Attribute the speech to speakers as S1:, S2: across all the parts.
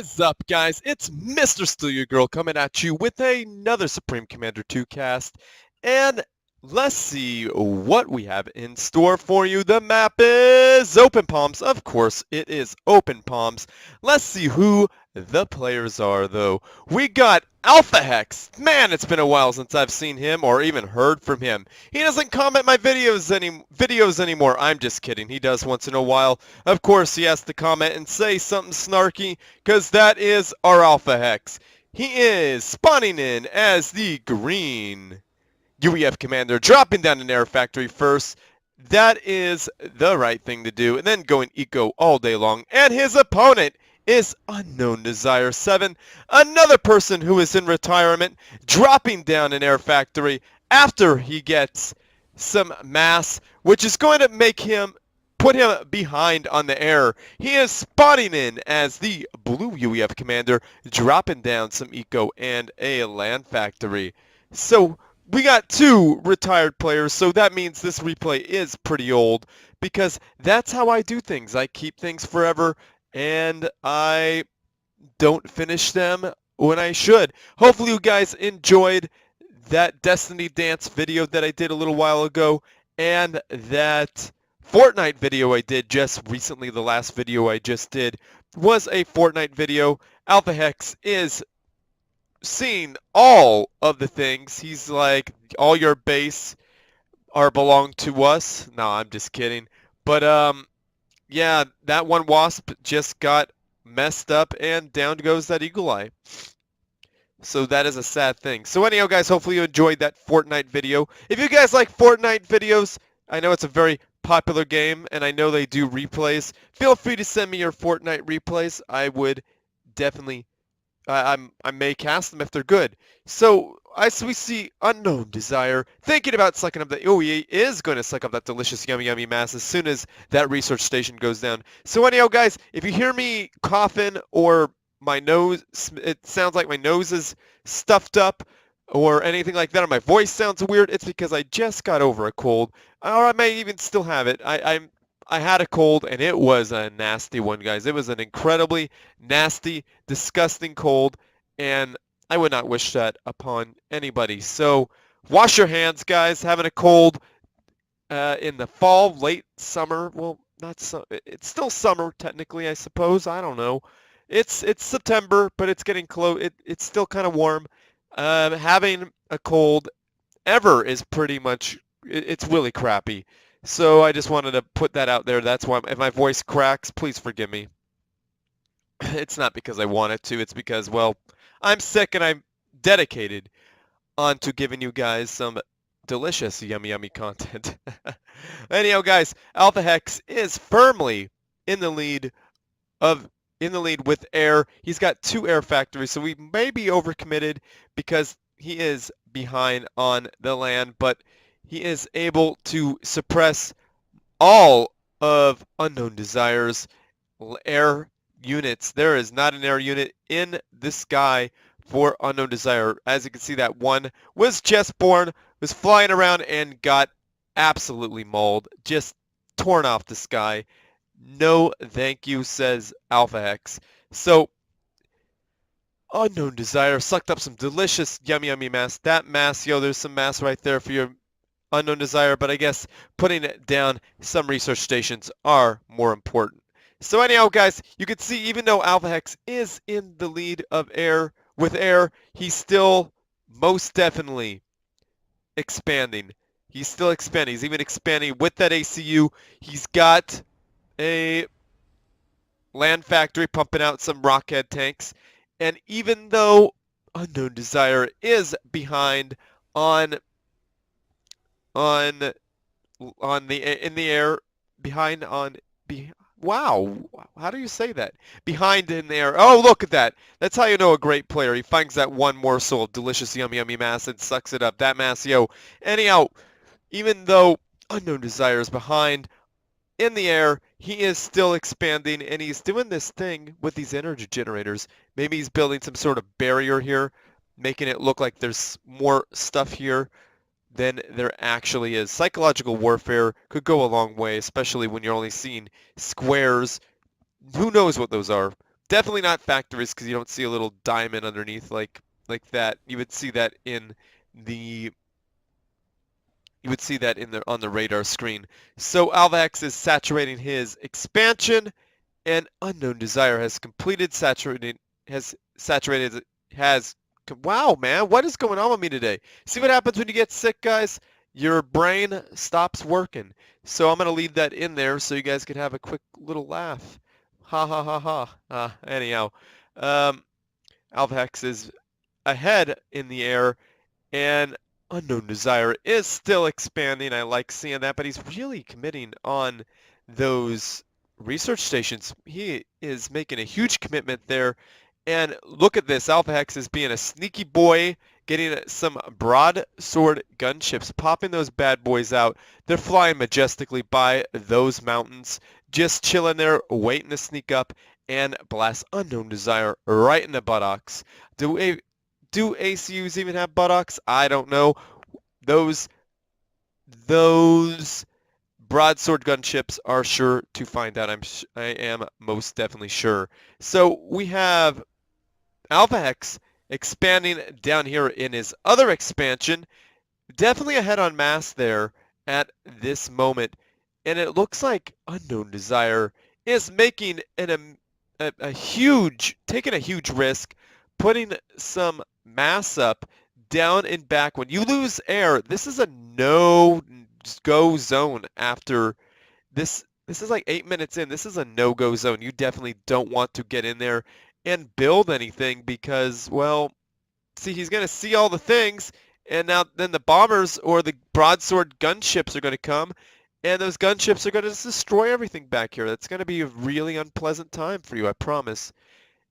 S1: is up, guys? It's Mr.StealUrGurl coming at you with another Supreme Commander 2 cast. And let's see what we have in store for you. The map is Open Palms. Of course, it is Open Palms. Let's see who the players are, though. We got Alphahex. Man, it's been a while since I've seen him or even heard from him. He doesn't comment my videos anymore. I'm just kidding. He does once in a while. Of course, he has to comment and say something snarky, because that is our Alphahex. He is spawning in as the green UEF commander, dropping down an air factory first. That is the right thing to do, and then going eco all day long. And his opponent is unknowndesire7, another person who is in retirement, dropping down an air factory after he gets some mass, which is going to put him behind on the air. He is spawning in as the blue UEF commander, dropping down some eco and a land factory. So we got two retired players, so that means this replay is pretty old, because that's how I do things. I keep things forever, and I don't finish them when I should. Hopefully you guys enjoyed that Destiny Dance video that I did a little while ago, and that Fortnite video I did just recently. The last video I just did was a Fortnite video. Alphahex is seeing all of the things. He's like, all your base belong to us. No, I'm just kidding. But yeah, that one wasp just got messed up, and down goes that eagle eye. So that is a sad thing. So anyhow, guys, hopefully you enjoyed that Fortnite video. If you guys like Fortnite videos, I know it's a very popular game, and I know they do replays. Feel free to send me your Fortnite replays. I would definitely, I may cast them if they're good. So as we see Unknown Desire thinking about sucking up the, oh, he is going to suck up that delicious yummy yummy mass as soon as that research station goes down. So anyhow, guys, if you hear me coughing or my nose, it sounds like my nose is stuffed up or anything like that, or my voice sounds weird, it's because I just got over a cold, or I may even still have it. I had a cold, and it was a nasty one, guys. It was an incredibly nasty, disgusting cold, and I would not wish that upon anybody. So wash your hands, guys. Having a cold in the fall, late summer, well, not so, it's still summer technically, I suppose. I don't know. It's September, but it's getting close. It's still kind of warm. Having a cold ever is pretty much, it's really crappy. So I just wanted to put that out there. That's why if my voice cracks, please forgive me. It's not because I want it to. It's because, well, I'm sick and I'm dedicated onto giving you guys some delicious yummy yummy content. Anyhow, guys, Alphahex is firmly in the lead with air. He's got 2 air factories, so we may be overcommitted because he is behind on the land, but he is able to suppress all of Unknown Desire's air units. There is not an air unit in the sky for Unknown Desire. As you can see, that one was just born, was flying around and got absolutely mauled, just torn off the sky. No thank you, says Alphahex. So Unknown Desire sucked up some delicious yummy yummy mass. That mass, there's some mass right there for your Unknown Desire, but I guess putting it down some research stations are more important. So anyhow, guys, you can see even though Alphahex is in the lead of air, he's still most definitely expanding. He's still expanding. He's even expanding with that ACU. He's got a land factory pumping out some rockhead tanks, and even though Unknown Desire is behind in the air, wow, how do you say that? Behind in the air. Oh, look at that. That's how you know a great player. He finds that one morsel of delicious yummy yummy mass and sucks it up. That mass, Anyhow, even though Unknown Desire is behind in the air, he is still expanding, and he's doing this thing with these energy generators. Maybe he's building some sort of barrier here, making it look like there's more stuff here than there actually is. Psychological warfare could go a long way, especially when you're only seeing squares. Who knows what those are? Definitely not factories because you don't see a little diamond underneath like that. You would see that in the on the radar screen. So Alphahex is saturating his expansion, and Unknown Desire has completed saturating has saturated has wow man, what is going on with me today? See what happens when you get sick, guys? Your brain stops working. So I'm gonna leave that in there so you guys can have a quick little laugh. Ha ha ha ha. Anyhow, um, Alphahex is ahead in the air, and Unknown Desire is still expanding. I like seeing that, but he's really committing on those research stations. He is making a huge commitment there. And look at this. Alphahex is being a sneaky boy, getting some broadsword gunships, popping those bad boys out. They're flying majestically by those mountains, just chilling there, waiting to sneak up and blast Unknown Desire right in the buttocks. Do ACUs even have buttocks? I don't know. Those broadsword gunships are sure to find out. I am most definitely sure. So we have Alphahex expanding down here in his other expansion. Definitely ahead on mass there at this moment. And it looks like Unknown Desire is making taking a huge risk, putting some mass up down and back. When you lose air, this is a no-go zone after this. This is like 8 minutes in. This is a no-go zone. You definitely don't want to get in there and build anything because, well, see, he's going to see all the things, and then the bombers or the broadsword gunships are going to come, and those gunships are going to destroy everything back here. That's going to be a really unpleasant time for you, I promise.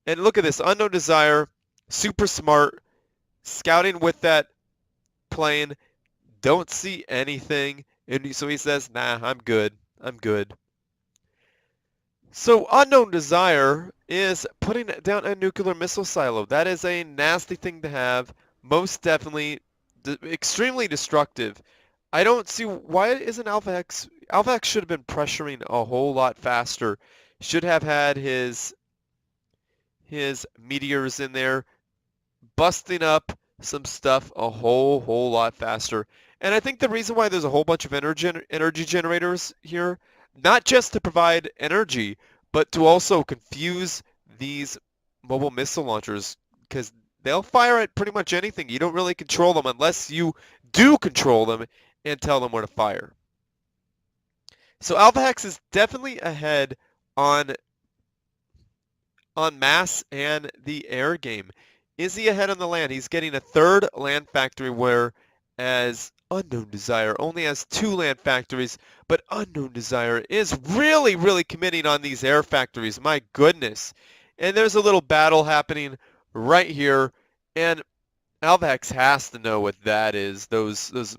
S1: And look at this, Unknown Desire, super smart, scouting with that plane, don't see anything, and so he says, nah, I'm good. I'm good. So Unknown Desire is putting down a nuclear missile silo. That is a nasty thing to have. Most definitely extremely destructive. I don't see why isn't Alphahex. Alphahex should have been pressuring a whole lot faster. Should have had his meteors in there, busting up some stuff a whole lot faster. And I think the reason why there's a whole bunch of energy generators here, not just to provide energy, but to also confuse these mobile missile launchers, because they'll fire at pretty much anything. You don't really control them unless you do control them and tell them where to fire. So Alphahex is definitely ahead on mass and the air game. Is he ahead on the land? He's getting a third land factory, whereas Unknown Desire only has 2 land factories, but Unknown Desire is really committing on these air factories. My goodness. And there's a little battle happening right here, and Alphahex has to know what that is. Those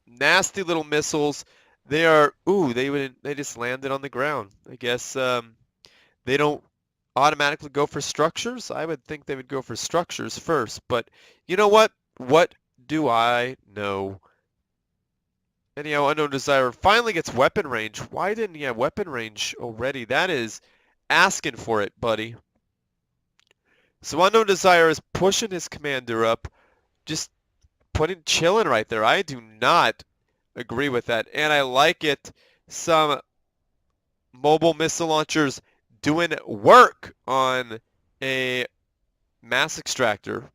S1: nasty little missiles. They are they just landed on the ground. I guess they don't automatically go for structures. I would think they would go for structures first, but you know what? What do I know? Anyhow, Unknown Desire finally gets weapon range. Why didn't he have weapon range already? That is asking for it, buddy. So Unknown Desire is pushing his commander up, just chilling right there. I do not agree with that, and I like it. Some mobile missile launchers doing work on a mass extractor.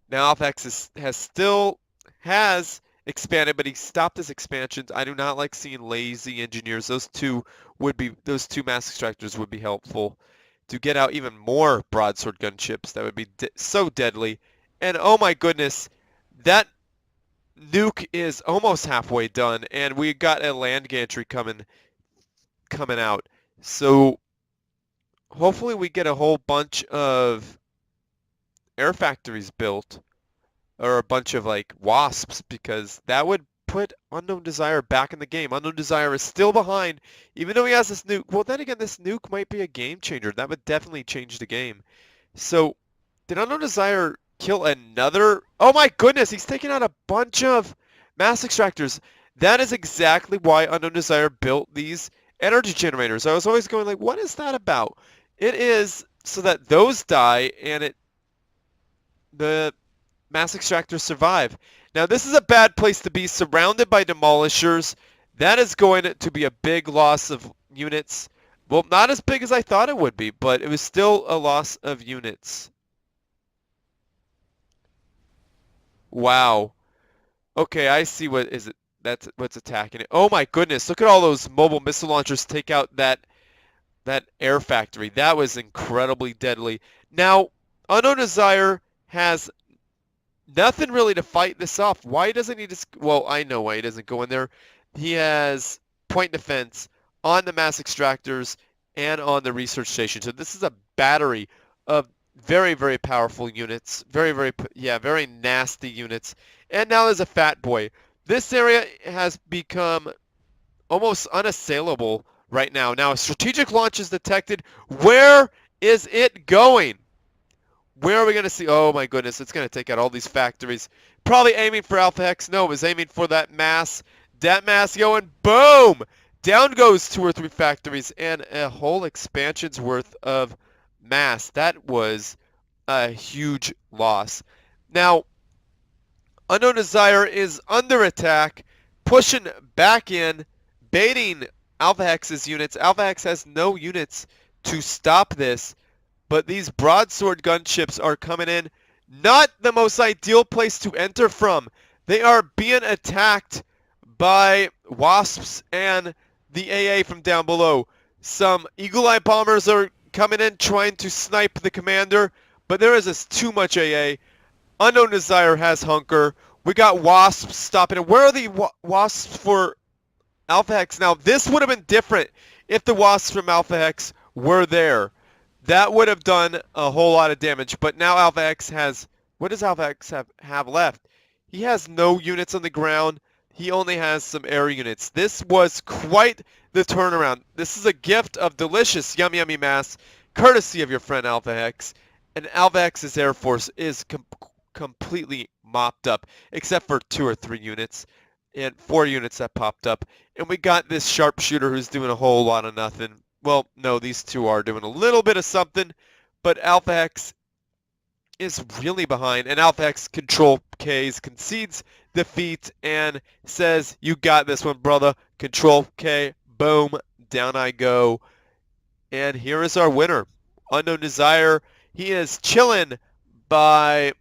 S1: Now Alphahex has expanded, but he stopped his expansions. I do not like seeing lazy engineers. Those two mass extractors would be helpful to get out even more broadsword gunships. That would be so deadly. And oh my goodness, that nuke is almost halfway done, and we got a land gantry coming out. So hopefully we get a whole bunch of air factories built, or a bunch of like wasps, because that would put Unknown Desire back in the game. Unknown Desire is still behind, even though he has this nuke. Well, then again, this nuke might be a game changer. That would definitely change the game. So did Unknown Desire kill another? Oh my goodness, he's taking out a bunch of mass extractors. That is exactly why Unknown Desire built these energy generators. I was always going like, what is that about? It is so that those die and the mass extractors survive. Now this is a bad place to be, surrounded by demolishers. That is going to be a big loss of units. Well, not as big as I thought it would be, but it was still a loss of units. Wow. Okay, I see what is it. That's what's attacking it. Oh my goodness, look at all those mobile missile launchers take out that air factory. That was incredibly deadly. Now, Unknown Desire has nothing really to fight this off. Why doesn't he just... Well, I know why he doesn't go in there. He has point defense on the mass extractors and on the research station. So this is a battery of very, very powerful units. Very nasty units. And now there's a fat boy. This area has become almost unassailable right now. Now, a strategic launch is detected. Where is it going? Where are we going to see? Oh my goodness, it's going to take out all these factories. Probably aiming for Alphahex. No, it was aiming for that mass. That mass going boom! Down goes 2 or 3 factories and a whole expansion's worth of mass. That was a huge loss. Now, Unknown Desire is under attack, pushing back in, baiting Alphahex's units. Alphahex has no units to stop this. But these broadsword gunships are coming in. Not the most ideal place to enter from. They are being attacked by wasps and the AA from down below. Some Eagle Eye bombers are coming in trying to snipe the commander, but there is just too much AA. Unknown Desire has hunker. We got wasps stopping it. Where are the wasps for Alphahex? Now, this would have been different if the wasps from Alphahex were there. That would have done a whole lot of damage, but now Alphahex has... What does Alphahex have left? He has no units on the ground. He only has some air units. This was quite the turnaround. This is a gift of delicious yummy yummy mass, courtesy of your friend Alphahex. And Alphahex's Air Force is completely mopped up, except for 2 or 3 units and 4 units that popped up. And we got this sharpshooter who's doing a whole lot of nothing. Well, no, these 2 are doing a little bit of something, but Alphahex is really behind, and Alphahex Control K's concedes defeat and says, "You got this one, brother." Control K, boom, down I go. And here is our winner, Unknown Desire. He is chilling by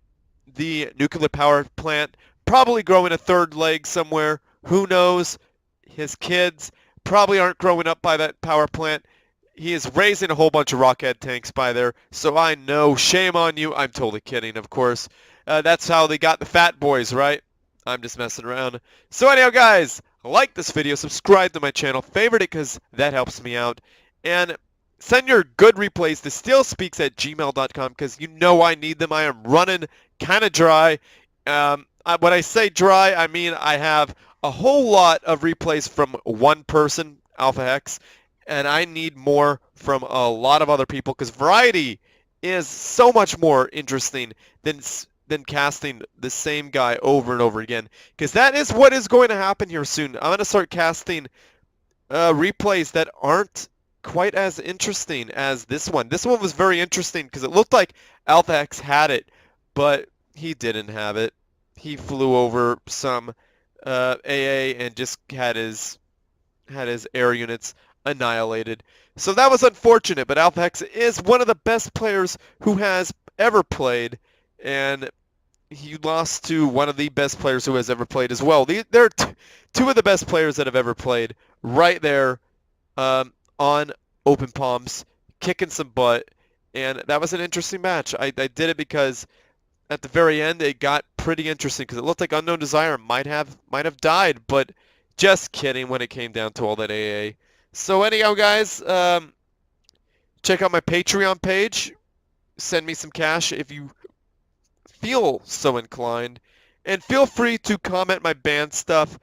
S1: the nuclear power plant, probably growing a 3rd leg somewhere. Who knows? His kids probably aren't growing up by that power plant. He is raising a whole bunch of rocket tanks by there, so I know. Shame on you. I'm totally kidding, of course. That's how they got the fat boys, right? I'm just messing around. So anyhow, guys, like this video, subscribe to my channel, favorite it because that helps me out, and send your good replays to stealspeaks@gmail.com because you know I need them. I am running kind of dry. When I say dry, I mean I have a whole lot of replays from one person, Alphahex, and I need more from a lot of other people because variety is so much more interesting than casting the same guy over and over again, because that is what is going to happen here soon. I'm going to start casting replays that aren't quite as interesting as this one. This one was very interesting because it looked like Alphahex had it, but he didn't have it. He flew over some AA and just had his air units annihilated. So that was unfortunate, but Alphahex is one of the best players who has ever played, and he lost to one of the best players who has ever played as well. They're 2 of the best players that have ever played right there on Open Palms, kicking some butt, and that was an interesting match. I did it because at the very end it got pretty interesting because it looked like Unknown Desire might have died, but just kidding when it came down to all that AA. So anyhow, guys, check out my Patreon page. Send me some cash if you feel so inclined, and feel free to comment my band stuff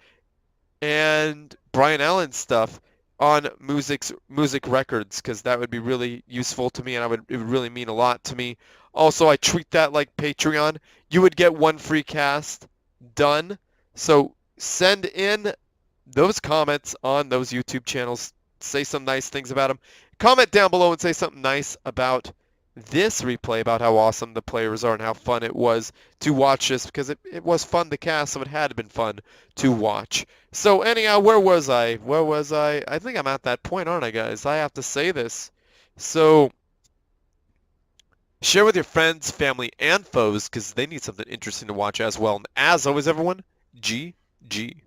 S1: and Brian Allen stuff on music records, because that would be really useful to me, and it would really mean a lot to me. Also, I treat that like Patreon. You would get 1 free cast done. So send in those comments on those YouTube channels. Say some nice things about them. comment down below and say something nice about this replay, about how awesome the players are and how fun it was to watch this, because it was fun to cast, so it had been fun to watch. So anyhow, where was I? Where was I? I think I'm at that point, aren't I, guys? I have to say this. So share with your friends, family, and foes, because they need something interesting to watch as well. And as always, everyone, GG.